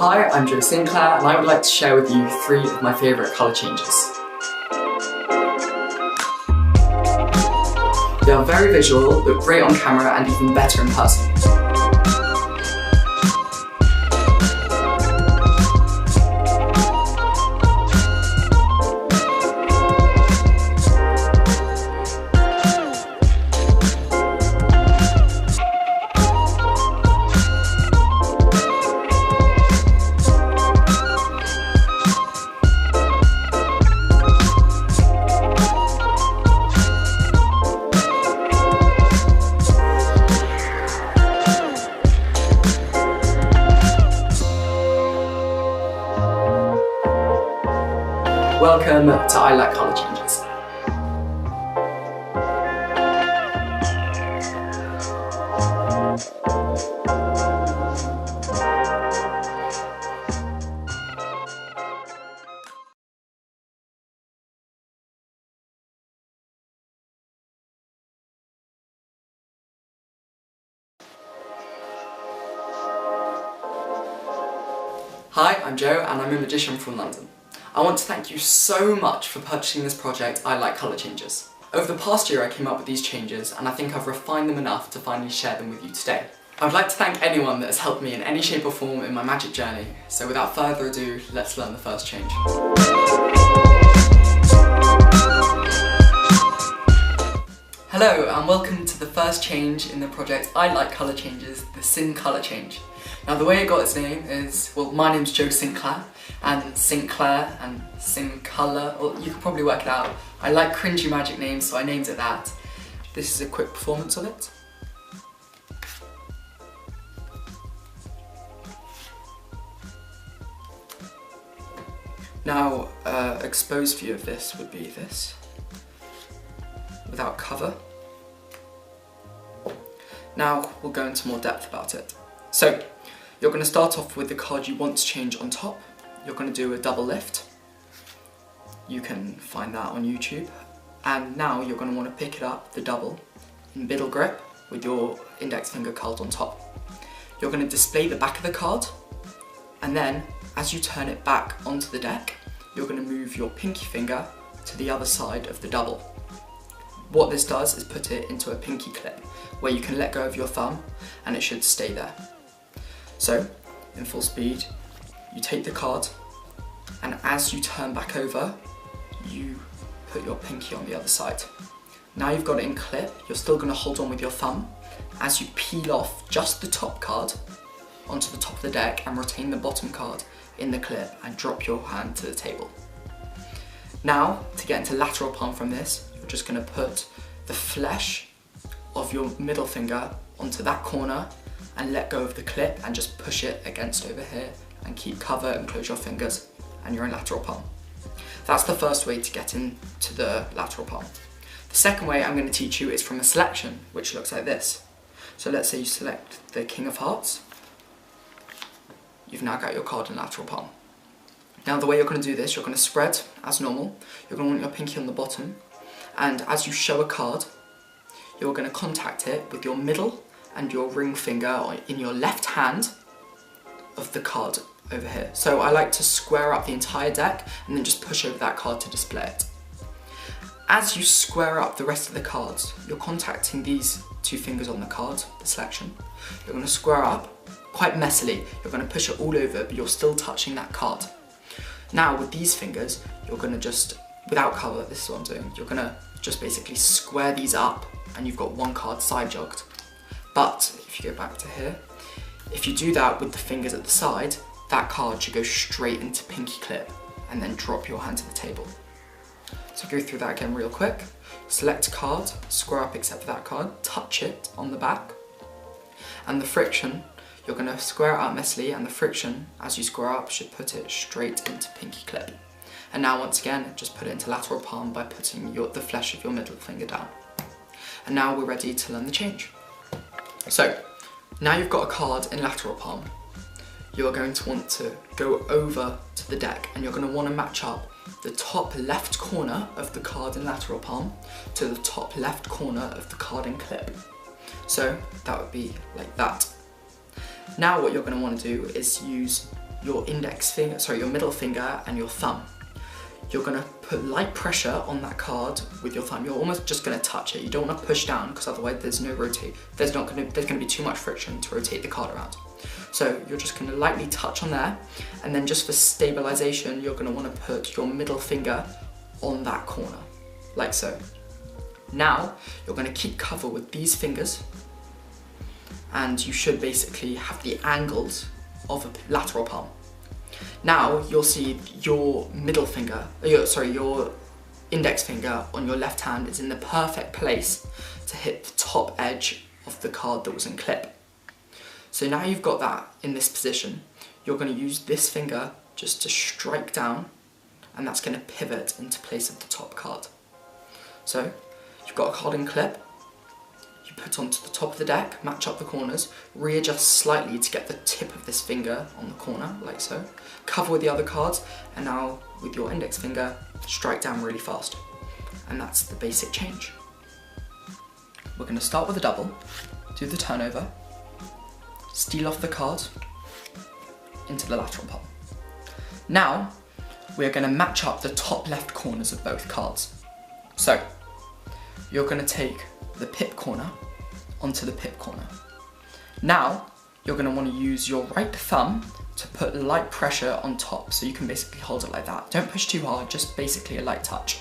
Hi, I'm Joe Sinclair and I would like to share with you 3 of my favourite colour changes. They are very visual, look great on camera and even better in person. Welcome to I Like Colour Changes. Hi, I'm Joe and I'm a magician from London. I want to thank you so much for purchasing this project, I Like Colour Changes. Over the past year I came up with these changes and I think I've refined them enough to finally share them with you today. I would like to thank anyone that has helped me in any shape or form in my magic journey, so without further ado, let's learn the first change. Hello and welcome to the first change in the project I Like Colour Changes, the Sin Colour change. Now the way it got its name is, well, my name's Joe Sinclair, and Sinclair and Sin Colour, well, you can probably work it out. I like cringy magic names, so I named it that. This is a quick performance of it. Now, exposed view of this would be this, without cover. Now we'll go into more depth about it. So, you're going to start off with the card you want to change on top. You're going to do a double lift. You can find that on YouTube. And now you're going to want to pick it up, the double, in middle grip with your index finger curled on top. You're going to display the back of the card, and then as you turn it back onto the deck, you're going to move your pinky finger to the other side of the double. What this does is put it into a pinky clip where you can let go of your thumb and it should stay there. So, in full speed, you take the card and as you turn back over, you put your pinky on the other side. Now you've got it in clip, you're still going to hold on with your thumb as you peel off just the top card onto the top of the deck and retain the bottom card in the clip and drop your hand to the table. Now, to get into lateral palm from this, you're just going to put the flesh of your middle finger onto that corner and let go of the clip and just push it against over here and keep cover and close your fingers and you're in lateral palm. That's the first way to get into the lateral palm. The second way I'm going to teach you is from a selection which looks like this. So let's say you select the King of Hearts. You've now got your card in lateral palm. Now the way you're going to do this, you're going to spread as normal. You're going to want your pinky on the bottom, and as you show a card, you're going to contact it with your middle and your ring finger in your left hand of the card over here. So I like to square up the entire deck and then just push over that card to display it. As you square up the rest of the cards, you're contacting these 2 fingers on the card, the selection. You're going to square up quite messily. You're going to push it all over, but you're still touching that card. Now with these fingers, you're going to just, without cover, this is what I'm doing, you're going to just basically square these up and you've got one card side jogged. But if you go back to here, if you do that with the fingers at the side, that card should go straight into pinky clip and then drop your hand to the table. So go through that again real quick. Select a card, square up except for that card, touch it on the back, and the friction, you're going to square it out messily, and the friction, as you square up, should put it straight into pinky clip. And now once again, just put it into lateral palm by putting the flesh of your middle finger down. And now we're ready to learn the change. So, now you've got a card in lateral palm, you are going to want to go over to the deck and you're going to want to match up the top left corner of the card in lateral palm to the top left corner of the card in clip. So that would be like that. Now what you're going to want to do is use your your middle finger and your thumb. You're gonna put light pressure on that card with your thumb. You're almost just gonna touch it. You don't wanna push down because otherwise there's gonna be too much friction to rotate the card around. So you're just gonna lightly touch on there, and then just for stabilization, you're gonna wanna put your middle finger on that corner, like so. Now, you're gonna keep cover with these fingers, and you should basically have the angles of a lateral palm. Now, you'll see your your index finger on your left hand is in the perfect place to hit the top edge of the card that was in clip. So now you've got that in this position, you're going to use this finger just to strike down, and that's going to pivot into place of the top card. So you've got a card in clip, you put onto the top of the deck, match up the corners, readjust slightly to get the tip of this finger on the corner, like so, cover with the other cards, and now with your index finger, strike down really fast. And that's the basic change. We're going to start with a double, do the turnover, steal off the card into the lateral palm. Now, we're going to match up the top left corners of both cards. So, you're going to take the pip corner onto the pip corner. Now, you're going to want to use your right thumb to put light pressure on top, so you can basically hold it like that. Don't push too hard, just basically a light touch.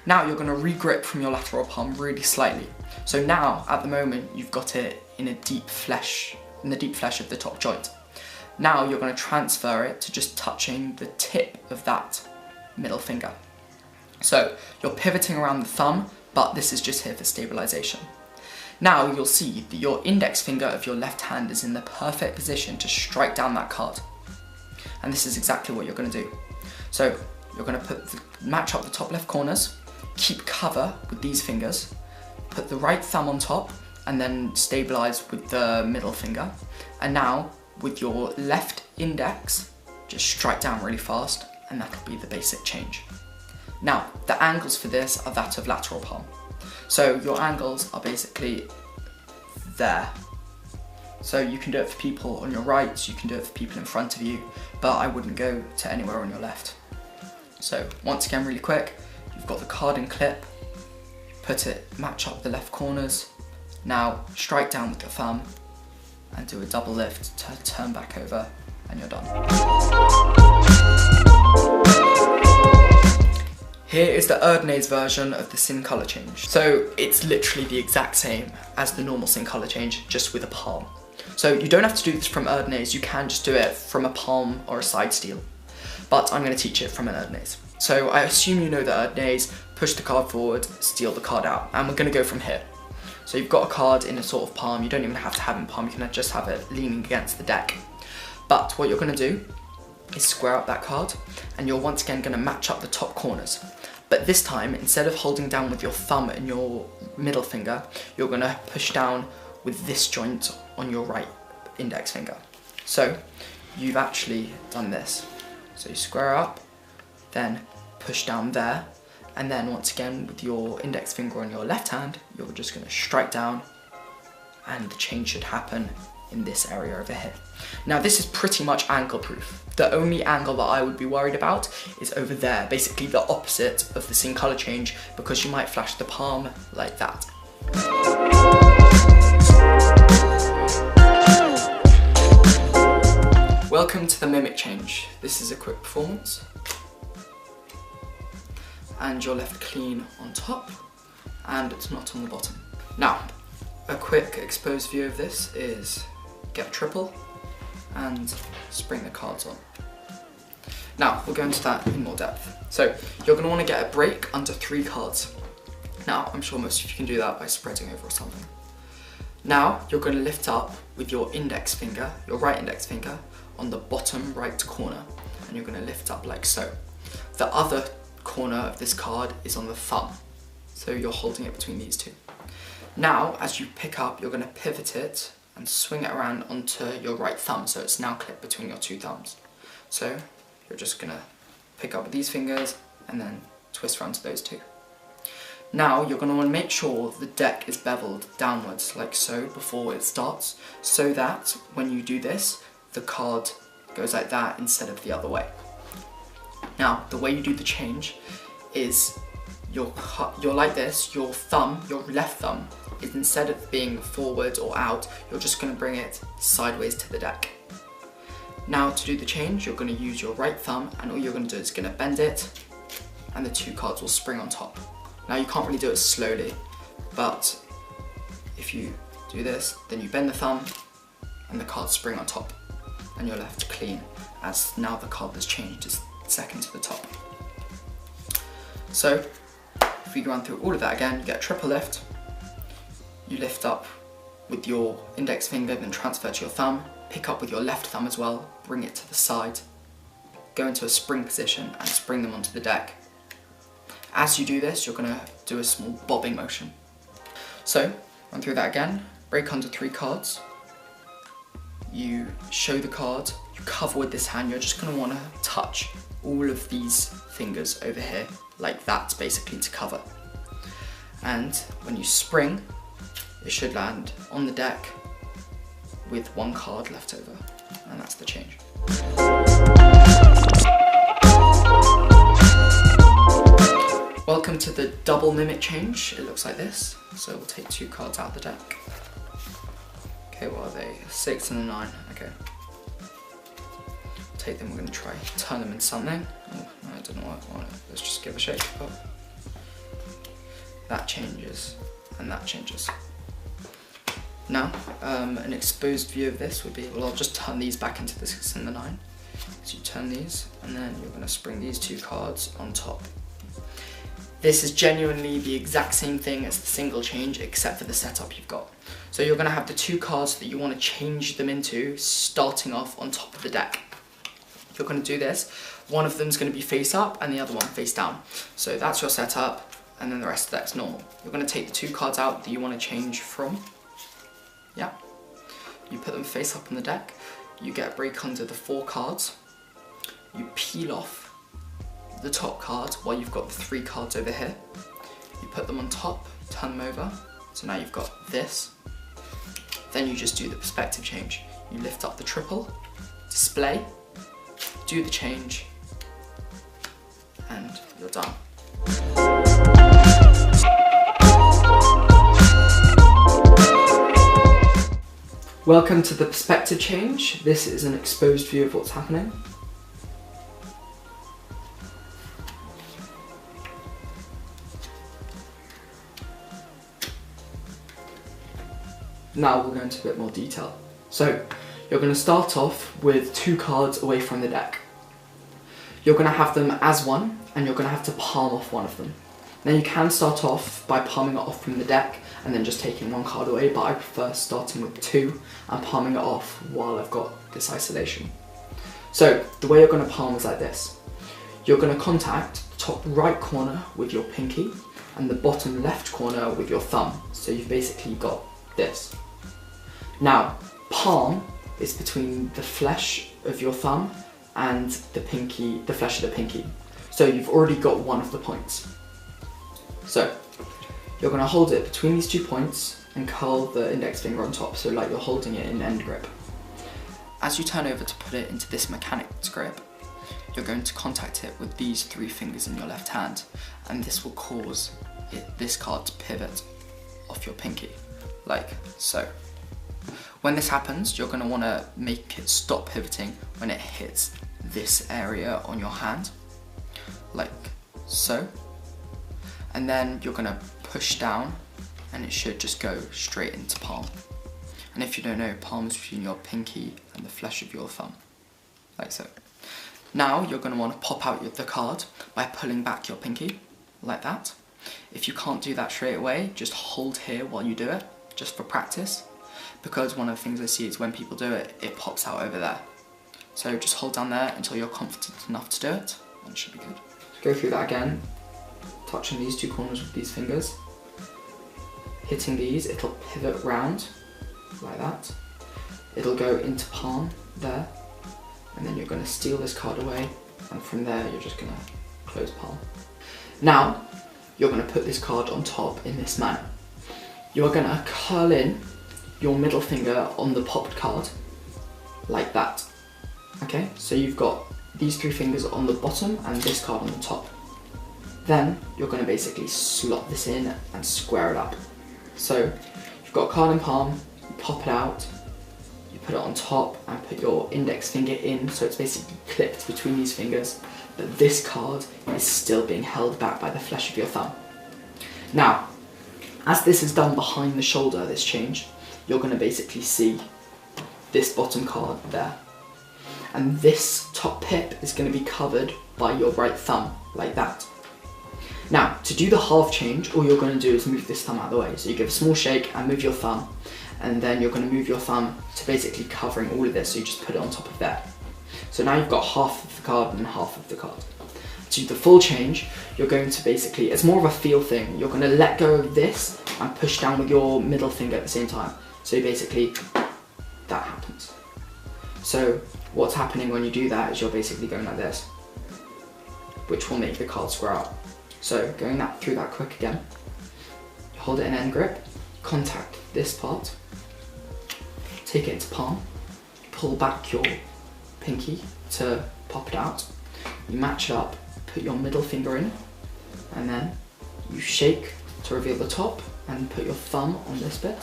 Now you're going to re-grip from your lateral palm really slightly. So now, at the moment, you've got it in the deep flesh of the top joint. Now you're going to transfer it to just touching the tip of that middle finger. So you're pivoting around the thumb, but this is just here for stabilization. Now you'll see that your index finger of your left hand is in the perfect position to strike down that card. And this is exactly what you're going to do. So you're going to match up the top left corners, keep cover with these fingers, put the right thumb on top, and then stabilize with the middle finger. And now with your left index, just strike down really fast, and that'll be the basic change. Now, the angles for this are that of lateral palm. So your angles are basically there. So you can do it for people on your right, you can do it for people in front of you, but I wouldn't go to anywhere on your left. So once again, really quick, you've got the card in clip, match up the left corners, now strike down with your thumb and do a double lift to turn back over, and you're done. Here is the Erdnase version of the sin color change. So it's literally the exact same as the normal sin color change, just with a palm. So you don't have to do this from Erdnase, you can just do it from a palm or a side steal. But I'm going to teach it from an Erdnase. So I assume you know the Erdnase, push the card forward, steal the card out, and we're going to go from here. So you've got a card in a sort of palm, you don't even have to have it in palm, you can just have it leaning against the deck. But what you're going to do is square up that card, and you're once again going to match up the top corners. But this time, instead of holding down with your thumb and your middle finger, you're going to push down with this joint on your right index finger. So you've actually done this. So you square up, then push down there, and then once again with your index finger on your left hand, you're just going to strike down, and the change should happen in this area over here. Now this is pretty much angle proof. The only angle that I would be worried about is over there, basically the opposite of the sin color change, because you might flash the palm like that. Welcome to the mimic change. This is a quick performance. And you're left clean on top, and it's not on the bottom. Now, a quick exposed view of this is get a triple and spring the cards on. Now, we'll go into that in more depth. So, you're going to want to get a break under 3 cards. Now, I'm sure most of you can do that by spreading over or something. Now, you're going to lift up with your index finger, your right index finger, on the bottom right corner, and you're going to lift up like so. The other corner of this card is on the thumb, so you're holding it between these two. Now, as you pick up, you're going to pivot it and swing it around onto your right thumb, so it's now clipped between your 2 thumbs. So you're just going to pick up with these fingers and then twist around to those 2. Now you're going to want to make sure the deck is beveled downwards like so before it starts, so that when you do this, the card goes like that instead of the other way. Now, the way you do the change is you're like this, your thumb, your left thumb, is instead of being forward or out, you're just going to bring it sideways to the deck. Now to do the change, you're going to use your right thumb, and all you're going to do is going to bend it, and the two cards will spring on top. Now you can't really do it slowly, but if you do this, then you bend the thumb, and the cards spring on top, and you're left clean, as now the card that's changed is second to the top. So if we run through all of that again, you get a triple lift. You lift up with your index finger, then transfer to your thumb, pick up with your left thumb as well, bring it to the side, go into a spring position and spring them onto the deck. As you do this, you're going to do a small bobbing motion. So, run through that again, break under 3 cards, you show the card, you cover with this hand, you're just going to want to touch all of these fingers over here, like that, basically to cover. And when you spring, it should land on the deck with 1 card left over, and that's the change. Welcome to the double mimic change. It looks like this. So we'll take 2 cards out of the deck. Okay, what are they? A 6 and a 9. Okay. Take them, we're going to try turn them into something. Oh, I don't know what I want. Let's just give a shake. Oh. That changes, and that changes. Now, an exposed view of this would be, well, I'll just turn these back into the 6 and the 9. So you turn these, and then you're going to spring these 2 cards on top. This is genuinely the exact same thing as the single change, except for the setup you've got. So you're going to have the 2 cards that you want to change them into starting off on top of the deck. You're going to do this. One of them is going to be face up and the other one face down. So that's your setup, and then the rest of the deck's normal. You're going to take the 2 cards out that you want to change from. Yeah. You put them face up on the deck. You get a break under the 4 cards. You peel off the top card while you've got the 3 cards over here. You put them on top, turn them over. So now you've got this. Then you just do the perspective change. You lift up the triple, display, do the change, and you're done. Welcome to the perspective change. This is an exposed view of what's happening. Now we'll go into a bit more detail. So, you're going to start off with 2 cards away from the deck. You're going to have them as one, and you're going to have to palm off one of them. Now you can start off by palming it off from the deck, and then just taking 1 card away, but I prefer starting with 2 and palming it off while I've got this isolation. So, the way you're going to palm is like this. You're going to contact the top right corner with your pinky, and the bottom left corner with your thumb. So you've basically got this. Now, palm is between the flesh of your thumb and the pinky, the flesh of the pinky. So you've already got one of the points. So you're going to hold it between these 2 points and curl the index finger on top, so like you're holding it in end grip. As you turn over to put it into this mechanics grip, you're going to contact it with these 3 fingers in your left hand, and this will cause this card to pivot off your pinky, like so. When this happens, you're going to want to make it stop pivoting when it hits this area on your hand, like so. And then you're going to push down, and it should just go straight into palm. And if you don't know, palm is between your pinky and the flesh of your thumb, like so. Now you're going to want to pop out the card by pulling back your pinky, like that. If you can't do that straight away, just hold here while you do it, just for practice. Because one of the things I see is when people do it, it pops out over there. So just hold down there until you're confident enough to do it, and it should be good. Go through that again, touching these 2 corners with these fingers. Hitting these, it'll pivot round, like that. It'll go into palm there, and then you're going to steal this card away, and from there you're just going to close palm. Now, you're going to put this card on top in this manner. You're going to curl in your middle finger on the popped card, like that. Okay, so you've got these 3 fingers on the bottom and this card on the top. Then you're going to basically slot this in and square it up. So you've got a card in palm, you pop it out, you put it on top and put your index finger in, so it's basically clipped between these fingers, but this card is still being held back by the flesh of your thumb. Now, as this is done behind the shoulder, this change, you're going to basically see this bottom card there. And this top pip is going to be covered by your right thumb, like that. Now, to do the half change, all you're going to do is move this thumb out of the way. So you give a small shake and move your thumb, and then you're going to move your thumb to basically covering all of this, so you just put it on top of there. So now you've got half of the card and half of the card. To do the full change, you're going to basically, it's more of a feel thing, you're going to let go of this and push down with your middle finger at the same time. So basically, that happens. So what's happening when you do that is you're basically going like this, which will make the card square up. So going through that quick again, you hold it in end grip, contact this part, take it into palm, pull back your pinky to pop it out, you match it up, put your middle finger in, and then you shake to reveal the top and put your thumb on this bit.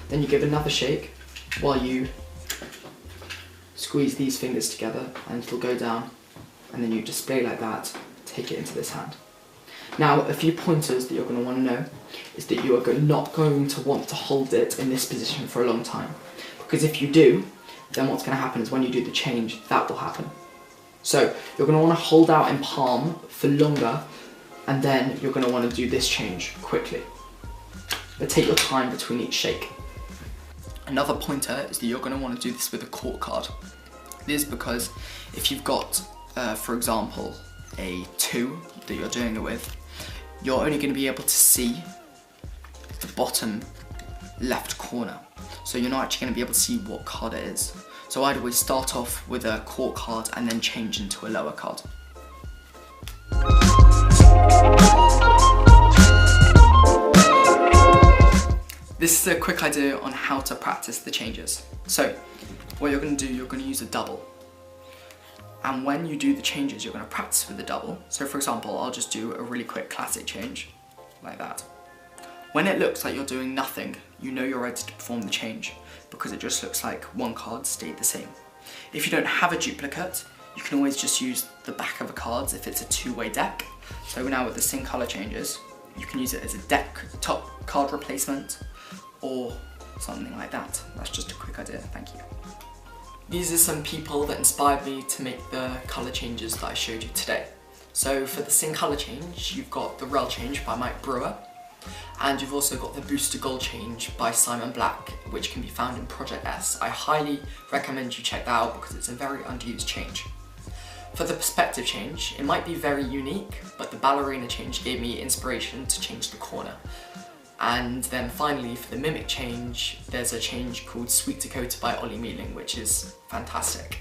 Then you give another shake while you squeeze these fingers together and it'll go down, and then you display like that, take it into this hand. Now, a few pointers that you're going to want to know is that you are not going to want to hold it in this position for a long time, because if you do, then what's going to happen is when you do the change, that will happen. So you're going to want to hold out in palm for longer, and then you're going to want to do this change quickly. But take your time between each shake. Another pointer is that you're going to want to do this with a court card. This is because if you've got, for example, a 2 that you're doing it with, you're only going to be able to see the bottom left corner. So you're not actually going to be able to see what card it is. So I'd always start off with a court card and then change into a lower card. This is a quick idea on how to practice the changes. So what you're going to do, you're going to use a double. And when you do the changes, you're going to practice with the double. So for example, I'll just do a really quick classic change, like that. When it looks like you're doing nothing, you know you're ready to perform the change, because it just looks like one card stayed the same. If you don't have a duplicate, you can always just use the back of a card if it's a 2-way deck. So now with the syn color changes, you can use it as a deck top card replacement or something like that. That's just a quick idea, thank you. These are some people that inspired me to make the colour changes that I showed you today. So for the syn colour change, you've got the Rel change by Mike Brewer, and you've also got the Booster Gold change by Simon Black, which can be found in Project S. I highly recommend you check that out because it's a very underused change. For the perspective change, it might be very unique, but the ballerina change gave me inspiration to change the corner. And then finally, for the mimic change, there's a change called Sweet Dakota by Ollie Mealing, which is fantastic.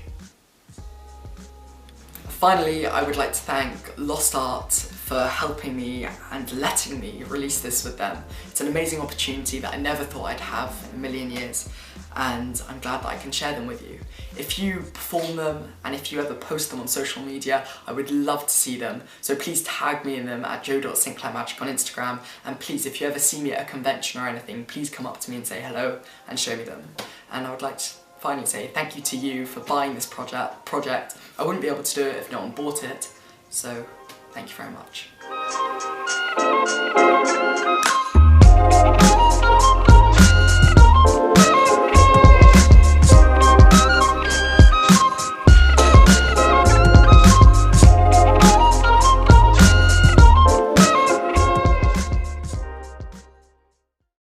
Finally, I would like to thank Lost Art for helping me and letting me release this with them. It's an amazing opportunity that I never thought I'd have in a million years, and I'm glad that I can share them with you. If you perform them and if you ever post them on social media, I would love to see them. So please tag me in them at joe.sinclairmagic on Instagram, and please, if you ever see me at a convention or anything, please come up to me and say hello and show me them. And I would like to finally say thank you to you for buying this project. I wouldn't be able to do it if no one bought it, so thank you very much.